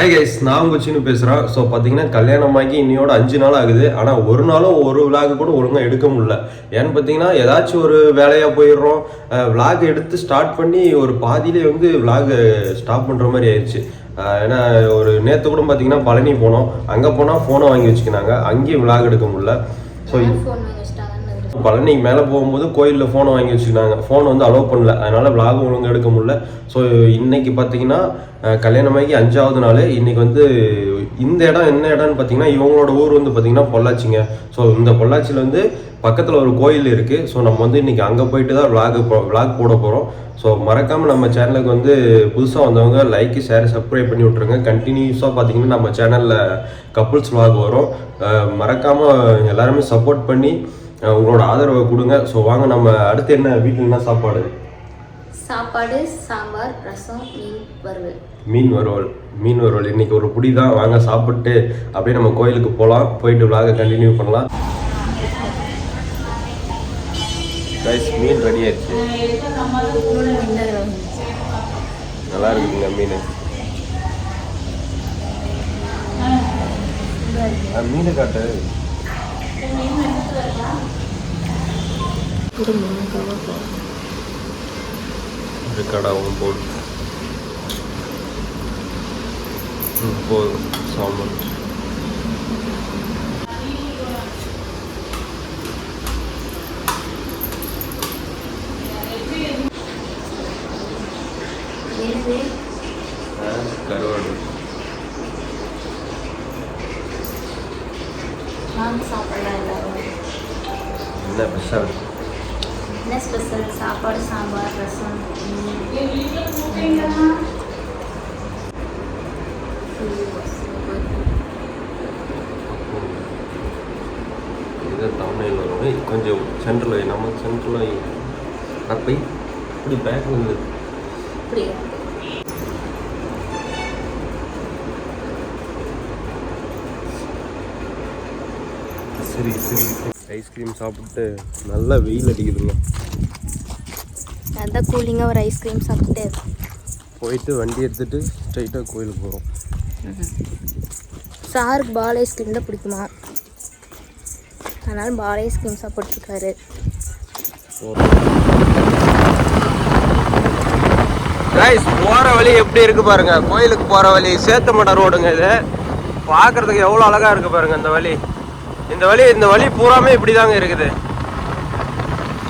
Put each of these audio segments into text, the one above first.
Hi guys, நான் உங்கள் சின்ன பேசுகிறேன். ஸோ பார்த்தீங்கன்னா கல்யாணமாகி இன்னையோட 5 நாள் ஆகுது. ஆனால் ஒரு நாளும் ஒரு விளாக் கூட ஒழுங்காக எடுக்க முடியல. ஏன்னு பார்த்தீங்கன்னா ஏதாச்சும் ஒரு வேலையாக போயிடுறோம். விளாக் எடுத்து ஸ்டார்ட் பண்ணி ஒரு பாதியிலே வந்து விளாக் ஸ்டாப் பண்ணுற மாதிரி ஆயிடுச்சு. ஏன்னா ஒரு நேற்று கூட பார்த்தீங்கன்னா பழனி போனோம். அங்கே போனால் ஃபோனை வாங்கி வச்சுக்கினாங்க, அங்கேயும் விளாக் எடுக்க முடியல. ஸோ பழனிக்கு மேலே போகும்போது கோயிலில் ஃபோனை வாங்கி வச்சுக்கினாங்க, ஃபோனை வந்து அலோவ் பண்ணல, அதனால் விளாக் ஒழுங்காக எடுக்க முடியல. ஸோ இன்னைக்கு பார்த்தீங்கன்னா கல்யாணமாகி 5வது நாள். இன்னைக்கு வந்து இந்த இடம் என்ன இடம்னு பார்த்தீங்கன்னா இவங்களோட ஊர் வந்து பார்த்தீங்கன்னா பொள்ளாச்சிங்க. ஸோ இந்த பொள்ளாச்சியில் வந்து பக்கத்தில் ஒரு கோயில் இருக்குது. ஸோ நம்ம வந்து இன்றைக்கி அங்கே போயிட்டு தான் விளாக் போட போகிறோம். ஸோ மறக்காமல் நம்ம சேனலுக்கு வந்து புதுசாக வந்தவங்க லைக், ஷேர், சப்ஸ்கிரைப் பண்ணி விட்ருங்க. கண்டினியூஸாக பார்த்தீங்கன்னா நம்ம சேனலில் கப்புள்ஸ் விளாக் வரும். மறக்காமல் எல்லாருமே சப்போர்ட் பண்ணி உங்களோட ஆதரவை கொடுங்க. ஸோ வாங்க நம்ம அடுத்து என்ன வீட்டில் என்ன சாப்பாடு சாம்பார், ரசம், மீன் வறுவல் இன்னைக்கு ஒரு புடி தான். வாங்க சாப்பிட்டு அப்படியே நம்ம கோயிலுக்கு போகலாம், போயிட்டு விளாக கண்டினியூ பண்ணலாம். மீன் ரெடி ஆயிடுச்சு, நல்லா இருக்குங்க மீன். மீன் காட்டு கடாவும் போடு போதும் சாம்பார். கருவாடு என்ன ஸ்பெஷல்? சாப்பாடு, சாம்பார், ரசம். இது தமிழில் வரும். கொஞ்சம் சென்ட்ரல் நம்ம சென்ட்ரல் அப்படி இப்படி பேக் வந்து சரி சரி. ஐஸ்கிரீம் சாப்பிட்டு நல்லா வெயில் அடிக்குதுங்க. அதான் கூலிங்காக ஒரு ஐஸ்கிரீம் சாப்பிட்டு போயிட்டு வண்டி எடுத்துகிட்டு ஸ்ட்ரைட்டாக கோயிலுக்கு போகிறோம். சாருக்கு பால் ஐஸ்கிரீம் தான் பிடிக்குமா, அதனால் பால் ஐஸ்கிரீம் சாப்பிட்ருக்காரு. போகிற வழி எப்படி இருக்கு பாருங்க. கோயிலுக்கு போகிற வழி சேத்துமட ரோடுங்க. இது பார்க்குறதுக்கு எவ்வளோ அழகாக இருக்குது பாருங்க. இந்த வழி பூராமே இப்படி தாங்க இருக்குது.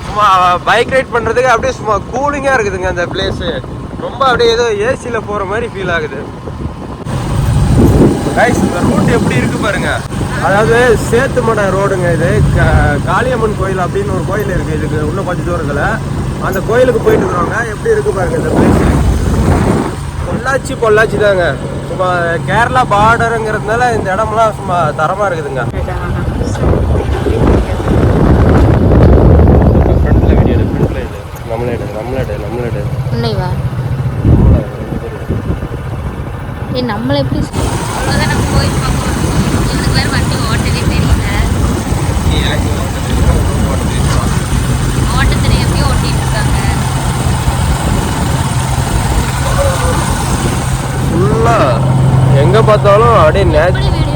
சும்மா பைக் ரைட் பண்ணுறதுக்கு அப்படியே சும்மா கூலிங்காக இருக்குதுங்க. அந்த பிளேஸு ரொம்ப அப்படியே ஏதோ ஏசியில் போகிற மாதிரி ஃபீல் ஆகுது. இந்த ரூட் எப்படி இருக்கு பாருங்க. அதாவது சேத்துமட ரோடுங்க. இது காளியம்மன் கோயில் அப்படின்னு ஒரு கோயில் இருக்குது. இதுக்கு இன்னும் கொஞ்சம் தூரத்தில் அந்த கோயிலுக்கு போயிட்டு இருக்கிறவங்க எப்படி இருக்கு பாருங்க. இந்த பிளேஸ் பொள்ளாச்சி தாங்க. சும்மா கேரளா பார்டருங்கிறதுனால இந்த இடம்லாம் சும்மா தரமாக இருக்குதுங்க. நம்மளை எப்படி அவ்வளோதான் நம்ம போய் பார்க்கணும். எனக்கு வேறு வண்டி ஓட்டவே தெரியல. ஓட்ட தெரியாமையே ஓட்டிட்டு இருக்காங்க. எங்க பார்த்தாலும் அப்படியே வீடியோ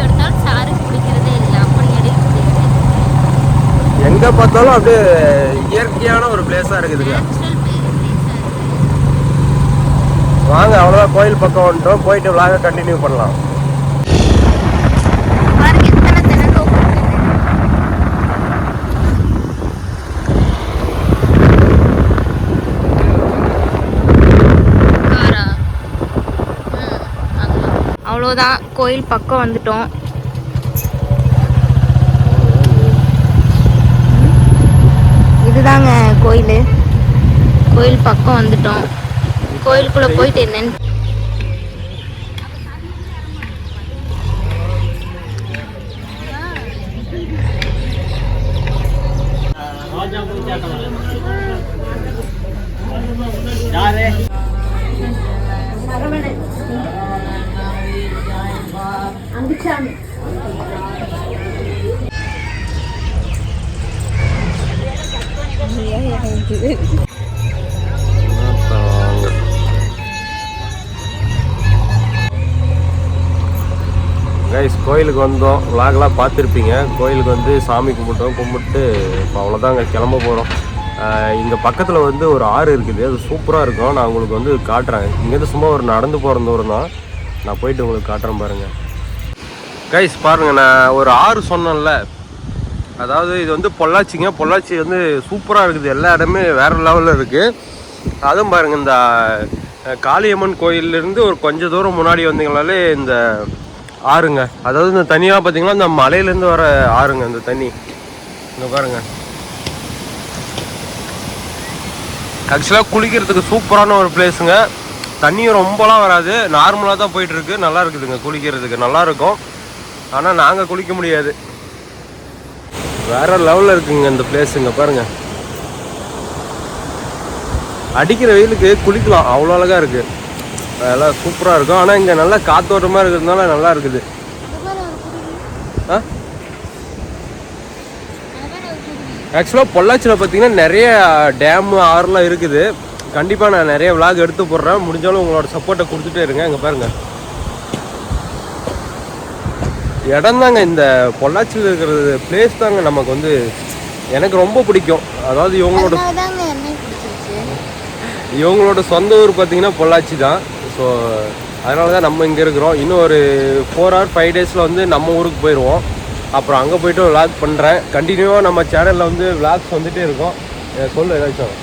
எடுத்தாலும் சாருக்கு பிடிக்கிறதே இல்லை. அப்படி எடுக்க எங்க பார்த்தாலும் அப்படியே இயற்கையான ஒரு பிளேஸா இருக்குதுங்க. வாங்க அவ்வளோதான், கோயில் பக்கம் வந்துட்டோம். போயிட்டு விளாக கண்டினியூ பண்ணலாம். அவ்வளோதான், கோயில் பக்கம் வந்துட்டோம். இதுதாங்க கோயில் பக்கம் வந்துட்டோம். கோயிலுக்குள்ள போயிட்டு என்னன்னு கைஸ் கோயிலுக்கு வந்தோம், விளாக்லாம் பார்த்துருப்பீங்க. கோயிலுக்கு வந்து சாமி கும்பிட்டு இப்போ அவ்வளோதாங்க கிளம்ப போகிறோம். இங்கே பக்கத்தில் வந்து ஒரு ஆறு இருக்குது, அது சூப்பராக இருக்கும். நான் உங்களுக்கு வந்து காட்டுறேன். இங்கேருந்து சும்மா ஒரு நடந்து போகிற தூரம் தான். நான் போயிட்டு உங்களுக்கு காட்டுறேன் பாருங்கள். கைஸ் பாருங்கள், நான் ஒரு ஆறு சொன்னேன்ல, அதாவது இது வந்து பொள்ளாச்சிங்க. பொள்ளாச்சி வந்து சூப்பராக இருக்குது, எல்லா இடமே வேறு லெவலில் இருக்குது. அதுவும் பாருங்கள், இந்த காளியம்மன் கோயிலேருந்து ஒரு கொஞ்சம் தூரம் முன்னாடி வந்தீங்கனாலே இந்த ஆறுங்க. அதாவது இந்த தண்ணியெலாம் பார்த்தீங்கன்னா இந்த மலையிலேருந்து வர ஆறுங்க. இந்த தண்ணி இங்கே பாருங்கள். ஆக்சுவலாக குளிக்கிறதுக்கு சூப்பரான ஒரு பிளேஸுங்க. தண்ணியும் ரொம்பலாம் வராது, நார்மலாக தான் போயிட்டுருக்கு. நல்லா இருக்குதுங்க, குளிக்கிறதுக்கு நல்லாயிருக்கும். ஆனால் நாங்கள் குளிக்க முடியாது, வேறு லெவலில் இருக்குங்க இந்த பிளேஸுங்க. பாருங்கள், அடிக்கிற வெயிலுக்கு குளிக்கலாம், அவ்வளோ அழகாக இருக்குது, அதெல்லாம் சூப்பராக இருக்கும். ஆனால் இங்கே நல்லா காத்தோட்டமாக இருக்கிறதுனால நல்லா இருக்குது. ஆக்சுவலாக பொள்ளாச்சியில் பார்த்தீங்கன்னா நிறைய டேமு ஆறுலாம் இருக்குது. கண்டிப்பாக நான் நிறைய விளாக் எடுத்து போடுறேன், முடிஞ்சாலும் உங்களோட சப்போர்ட்டை கொடுத்துட்டே இருங்க. இங்கே பாருங்கள், இடம் தாங்க, இந்த பொள்ளாச்சியில் இருக்கிறது பிளேஸ் தாங்க நமக்கு வந்து எனக்கு ரொம்ப பிடிக்கும். அதாவது இவங்களோட சொந்த ஊர் பார்த்தீங்கன்னா பொள்ளாச்சி தான். ஸோ அதனால தான் நம்ம இங்கே இருக்கிறோம். இன்னும் ஒரு 4 or 5 days வந்து நம்ம ஊருக்கு போயிடுவோம். அப்புறம் அங்கே போய்ட்டு விளாக் பண்ணுறேன். கண்டினியூவாக நம்ம சேனலில் வந்து விளாக்ஸ் வந்துகிட்டே இருக்கும். சொல்லு ஏதாச்சும்.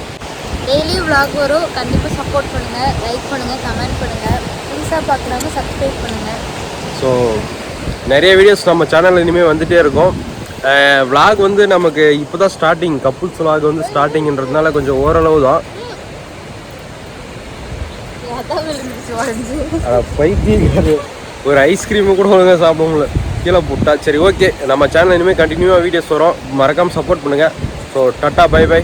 டெய்லி விளாக் வரும், கண்டிப்பாக சப்போர்ட் பண்ணுங்கள், லைக் பண்ணுங்கள், கமெண்ட் பண்ணுங்கள், புதுசாக பார்க்குறவங்க சப்ஸ்கிரைப் பண்ணுங்கள். ஸோ நிறைய வீடியோஸ் நம்ம சேனலில் இனிமேல் வந்துகிட்டே இருக்கும். விளாக் வந்து நமக்கு இப்போ தான் ஸ்டார்டிங், கப்புள்ஸ் விளாக் வந்து ஸ்டார்டிங்கிறதுனால கொஞ்சம் ஓரளவு தான். பைத்தியம், ஒரு ஐஸ்கிரீமு கூட ஒழுங்காக சாப்பிட முடியல, கீழே போட்டா. சரி, ஓகே, நம்ம சேனல் இனிமேல் கண்டினியூவாக வீடியோஸ் வரும், மறக்காமல் சப்போர்ட் பண்ணுங்கள். So tata, bye by.